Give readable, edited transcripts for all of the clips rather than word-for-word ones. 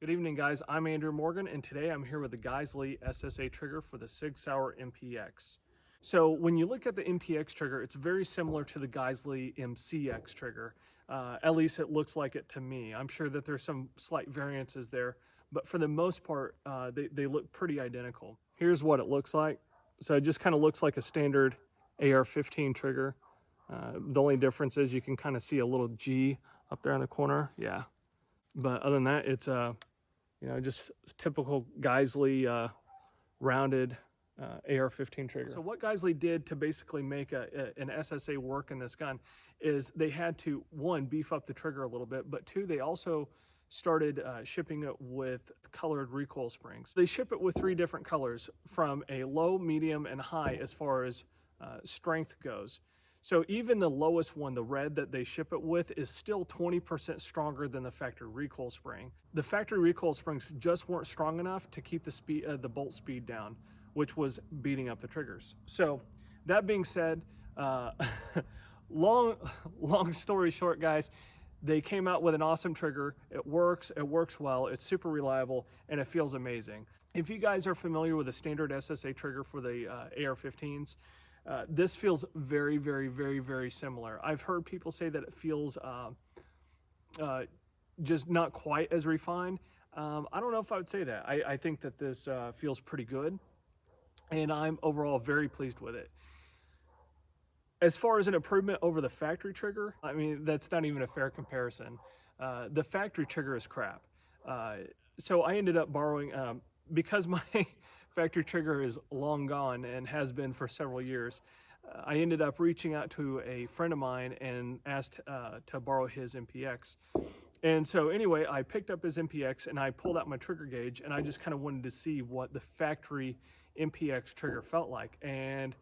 Good evening, guys. I'm Andrew Morgan, and today I'm here with the Geissele SSA trigger for the Sig Sauer MPX. So when you look at the MPX trigger, it's very similar to the Geissele MCX trigger. At least it looks like it to me. I'm sure that there's some slight variances there, but for the most part, they look pretty identical. Here's what it looks like. So it just kind of looks like a standard AR-15 trigger. The only difference is you can kind of see a little G up there in the corner. Yeah. But other than that, it's just typical Geissele rounded AR-15 trigger. So what Geissele did to basically make an SSA work in this gun is they had to, one, beef up the trigger a little bit, but two, they also started shipping it with colored recoil springs. They ship it with 3 different colors, from a low, medium, and high as far as strength goes. So even the lowest one, the red that they ship it with, is still 20% stronger than the factory recoil spring. The factory recoil springs just weren't strong enough to keep the bolt speed down, which was beating up the triggers. So that being said, long story short, guys, they came out with an awesome trigger. It works well, it's super reliable, and it feels amazing. If you guys are familiar with a standard SSA trigger for the AR-15s, this feels very, very, very, very similar. I've heard people say that it feels just not quite as refined. I don't know if I would say that. I think that this feels pretty good, and I'm overall very pleased with it. As far as an improvement over the factory trigger, I mean, that's not even a fair comparison. The factory trigger is crap. So I ended up borrowing, because my factory trigger is long gone and has been for several years, I ended up reaching out to a friend of mine and asked to borrow his MPX. And so anyway, I picked up his MPX and I pulled out my trigger gauge, and I just kind of wanted to see what the factory MPX trigger felt like. And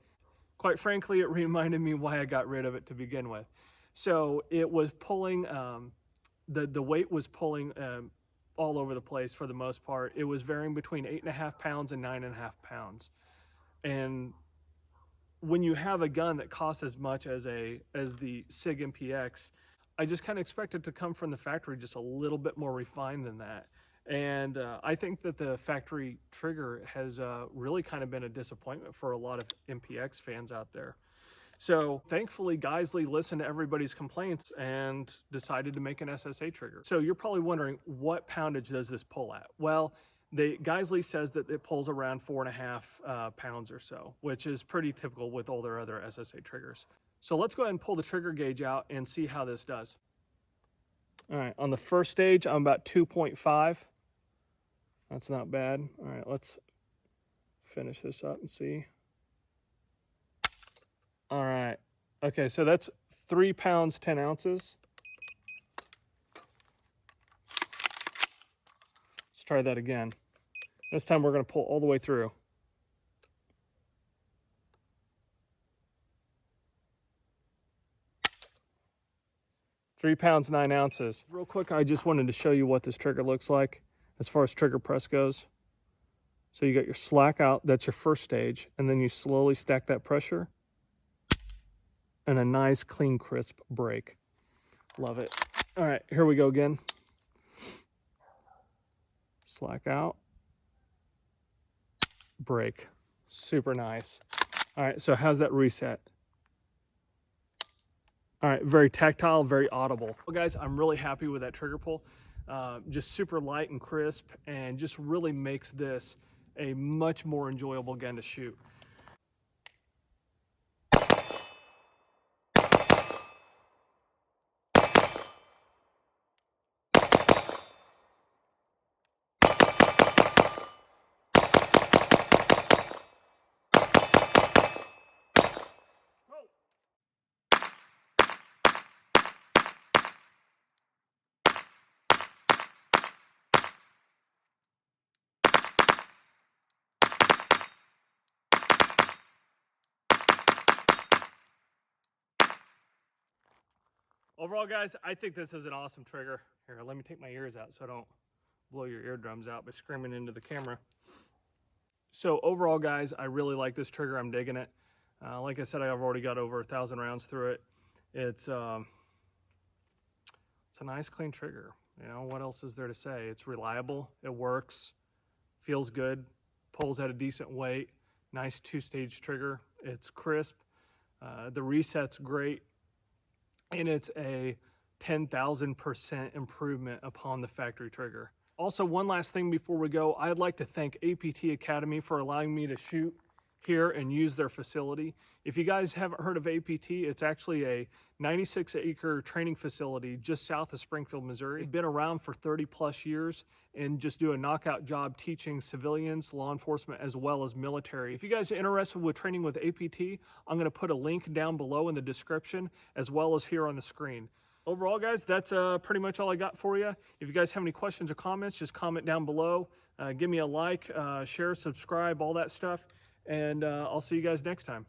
quite frankly, it reminded me why I got rid of it to begin with. So it was pulling, the weight was pulling all over the place for the most part. It was varying between 8.5 pounds and 9.5 pounds. And when you have a gun that costs as much as the SIG MPX, I just kind of expect it to come from the factory just a little bit more refined than that. And I think that the factory trigger has really kind of been a disappointment for a lot of MPX fans out there. So thankfully, Geissele listened to everybody's complaints and decided to make an SSA trigger. So you're probably wondering, what poundage does this pull at? Well, Geissele says that it pulls around 4.5 pounds or so, which is pretty typical with all their other SSA triggers. So let's go ahead and pull the trigger gauge out and see how this does. All right, on the first stage, I'm about 2.5. That's not bad. All right, let's finish this up and see. All right, okay, so that's 3 pounds, 10 ounces. Let's try that again. This time we're gonna pull all the way through. Three pounds, 9 ounces. Real quick, I just wanted to show you what this trigger looks like as far as trigger press goes. So you got your slack out, that's your first stage, and then you slowly stack that pressure, and a nice, clean, crisp break. Love it. All right, here we go again. Slack out, break. Super nice. All right, so how's that reset? All right, very tactile, very audible. Well, guys, I'm really happy with that trigger pull. Just super light and crisp, and just really makes this a much more enjoyable gun to shoot. Overall, guys, I think this is an awesome trigger. Here, let me take my ears out so I don't blow your eardrums out by screaming into the camera. So overall, guys, I really like this trigger. I'm digging it. Like I said, I've already got over 1,000 rounds through it. It's a nice, clean trigger. You know, what else is there to say? It's reliable, it works, feels good, pulls at a decent weight, nice 2-stage trigger, it's crisp, the reset's great, and it's a 10,000% improvement upon the factory trigger. Also, one last thing before we go, I'd like to thank Apt Academy for allowing me to shoot here and use their facility. If you guys haven't heard of Apt, it's actually a 96-acre training facility just south of Springfield, Missouri. They've been around for 30 plus years and just do a knockout job teaching civilians, law enforcement, as well as military. If you guys are interested with training with Apt, I'm gonna put a link down below in the description as well as here on the screen. Overall, guys, that's pretty much all I got for you. If you guys have any questions or comments, just comment down below. Give me a like, share, subscribe, all that stuff. And I'll see you guys next time.